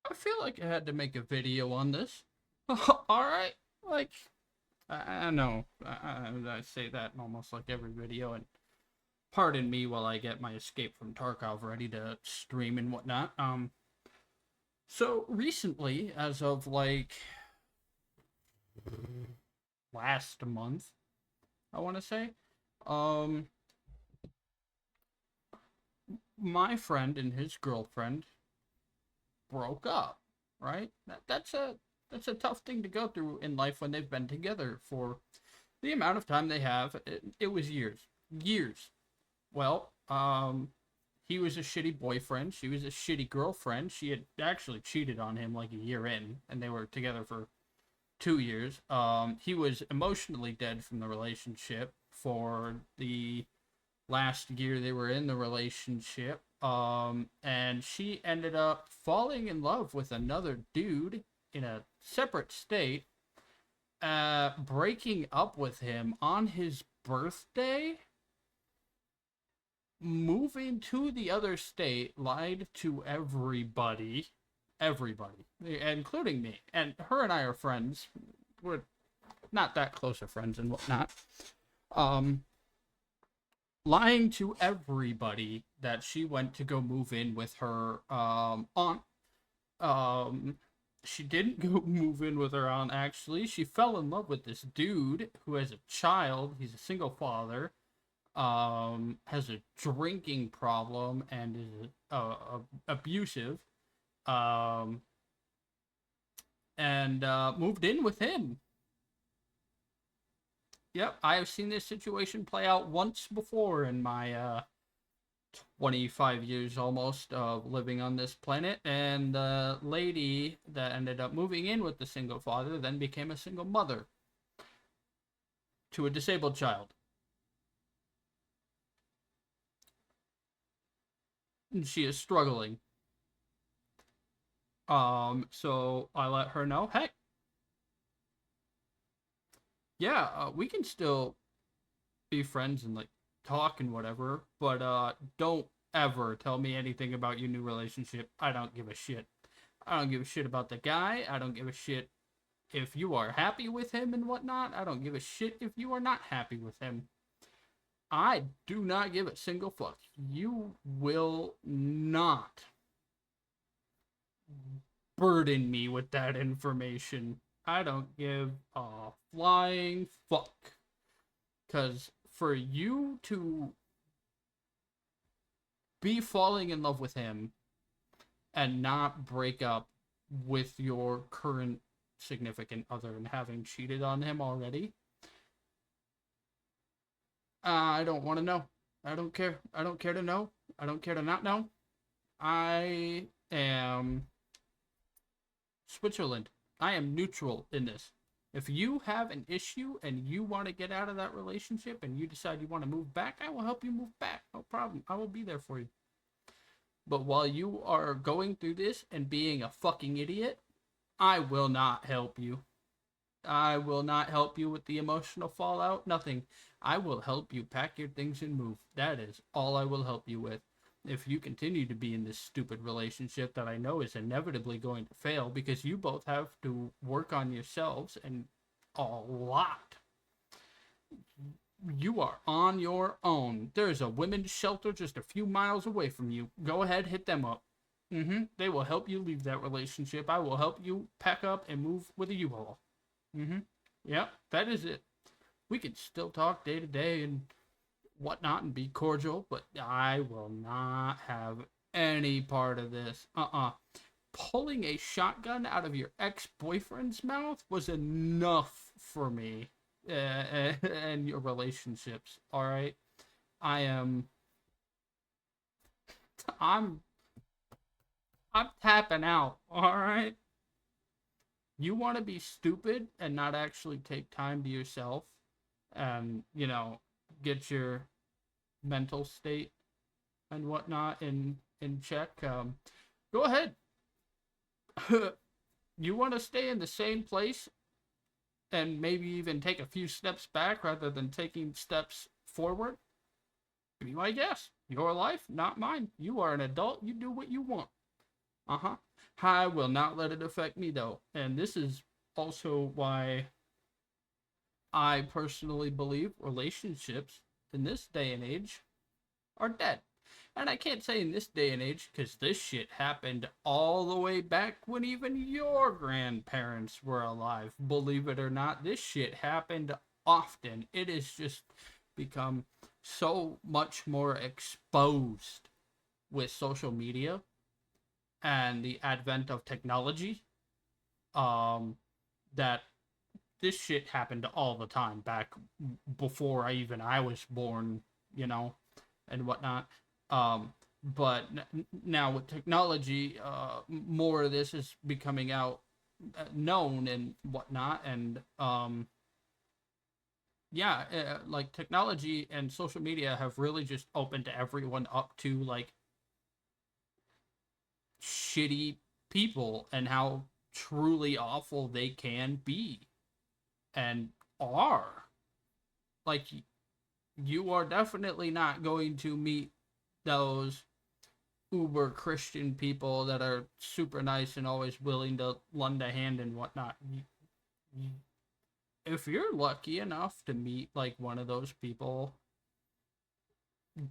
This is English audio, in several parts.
I feel like I had to make a video on this. Alright, like, I know, I say that in almost like every video, and pardon me while I get my Escape from Tarkov ready to stream and whatnot. So recently, as of like last month, I want to say, um, my friend and his girlfriend broke up. Right? That's a tough thing to go through in life when they've been together for the amount of time they have. It was years, years. Well, he was a shitty boyfriend. She was a shitty girlfriend. She had actually cheated on him like a year in, and they were together for 2 years. He was emotionally dead from the relationship for the last year they were in the relationship. And she ended up falling in love with another dude in a separate state, breaking up with him on his birthday, moving to the other state, lied to everybody, including me. And her and I are friends. We're not that close of friends and whatnot. Um, Lying to everybody that she went to go move in with her aunt. Um, she didn't go move in with her aunt, actually. She fell in love with this dude who has a child. He's a single father, has a drinking problem, and is abusive. Um, and moved in with him. Yep, I have seen this situation play out once before in my 25 years almost of living on this planet. And the lady that ended up moving in with the single father then became a single mother to a disabled child. And she is struggling. So I let her know, hey, yeah, we can still be friends and like talk and whatever, but don't ever tell me anything about your new relationship. I don't give a shit. I don't give a shit about the guy. I don't give a shit if you are happy with him and whatnot. I don't give a shit if you are not happy with him. I do not give a single fuck. You will not burden me with that information. I don't give a flying fuck. Because for you to be falling in love with him and not break up with your current significant other and having cheated on him already, I don't want to know. I don't care. I don't care to know. I don't care to not know. I am Switzerland. I am neutral in this. If you have an issue and you want to get out of that relationship and you decide you want to move back, I will help you move back. No problem. I will be there for you. But while you are going through this and being a fucking idiot, I will not help you. I will not help you with the emotional fallout. Nothing. I will help you pack your things and move. That is all I will help you with. If you continue to be in this stupid relationship that I know is inevitably going to fail because you both have to work on yourselves and a lot. You are on your own. There's a women's shelter just a few miles away from you. Go ahead, hit them up. They will help you leave that relationship. I will help you pack up and move with a U-Haul. Yep, that is it. We can still talk day to day and whatnot and be cordial, but I will not have any part of this. Pulling a shotgun out of your ex-boyfriend's mouth was enough for me, and your relationships. All right, I am. I'm. I'm tapping out. All right. You want to be stupid and not actually take time to yourself, and get your mental state and whatnot in check. Go ahead. You want to stay in the same place and maybe even take a few steps back rather than taking steps forward? Be my guest. Your life, not mine. You are an adult. You do what you want. I will not let it affect me though. And this is also why I personally believe relationships in this day and age are dead. And I can't say in this day and age because this shit happened all the way back when even your grandparents were alive. Believe it or not, this shit happened often. It has just become so much more exposed with social media and the advent of technology, um, that this shit happened all the time back before I was born, you know, and whatnot. But now with technology, more of this is becoming out, known and whatnot, and yeah, like technology and social media have really just opened everyone up to like shitty people and how truly awful they can be and are. Like, you are definitely not going to meet those uber Christian people that are super nice and always willing to lend a hand and whatnot. If you're lucky enough to meet like one of those people,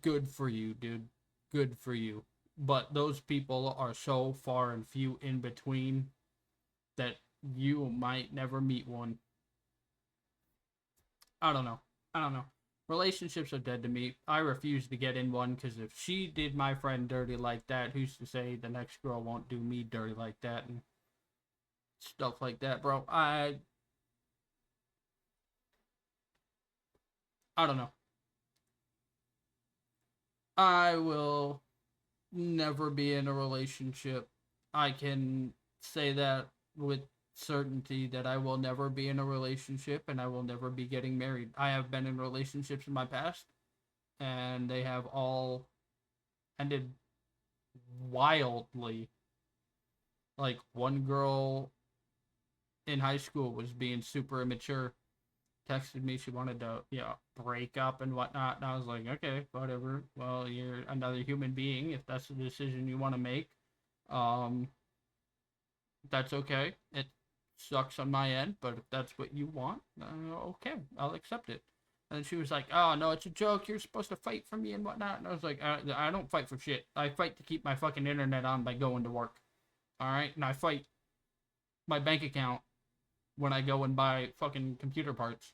good for you, dude. Good for you. But those people are so far and few in between that you might never meet one. I don't know. I don't know. Relationships are dead to me. I refuse to get in one because if she did my friend dirty like that, who's to say the next girl won't do me dirty like that and stuff like that, bro? I don't know. I will never be in a relationship. I can say that with certainty that I will never be in a relationship and I will never be getting married. I have been in relationships in my past and they have all ended wildly. Like one girl in high school was being super immature, texted me she wanted to, break up and whatnot, and I was like, okay, whatever. Well, you're another human being. If that's the decision you want to make, um, that's okay. It sucks on my end, but if that's what you want, okay, I'll accept it. And she was like, "Oh no, it's a joke. You're supposed to fight for me and whatnot." And I was like, "I don't fight for shit. I fight to keep my fucking internet on by going to work. All right, and I fight my bank account when I go and buy fucking computer parts.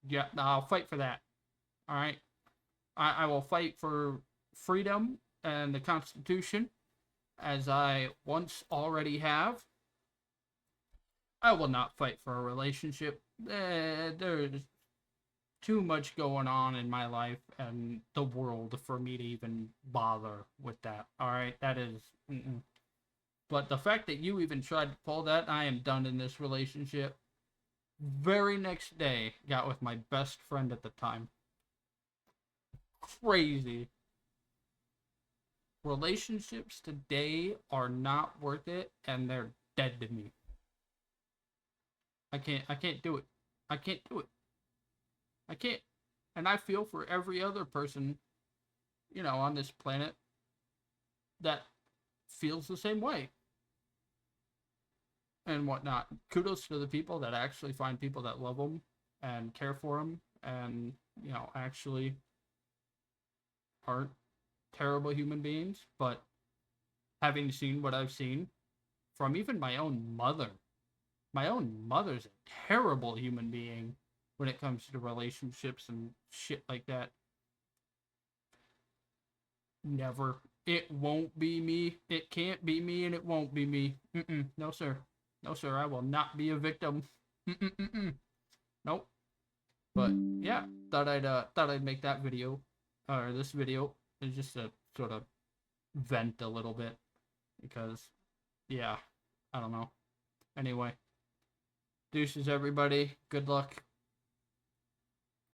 Yeah, I'll fight for that. All right, I will fight for freedom and the Constitution, as I once already have. I will not fight for a relationship. There's too much going on in my life and the world for me to even bother with that. All right, that is. Mm-mm. But the fact that you even tried to pull that, I am done in this relationship. Very next day, got with my best friend at the time. Crazy. Relationships today are not worth it and they're dead to me. I can't do it. I can't do it. I can't. And I feel for every other person, on this planet that feels the same way and whatnot. Kudos to the people that actually find people that love them and care for them and, actually aren't terrible human beings. But having seen what I've seen from even my own mother's a terrible human being when it comes to relationships and shit like that. Never. It won't be me. It can't be me, and it won't be me. Mm-mm. No, sir. No, sir. I will not be a victim. Mm-mm-mm-mm. Nope. But yeah, thought I'd make that video, or this video, is just to sort of vent a little bit because, yeah, I don't know. Anyway, deuces, everybody. Good luck.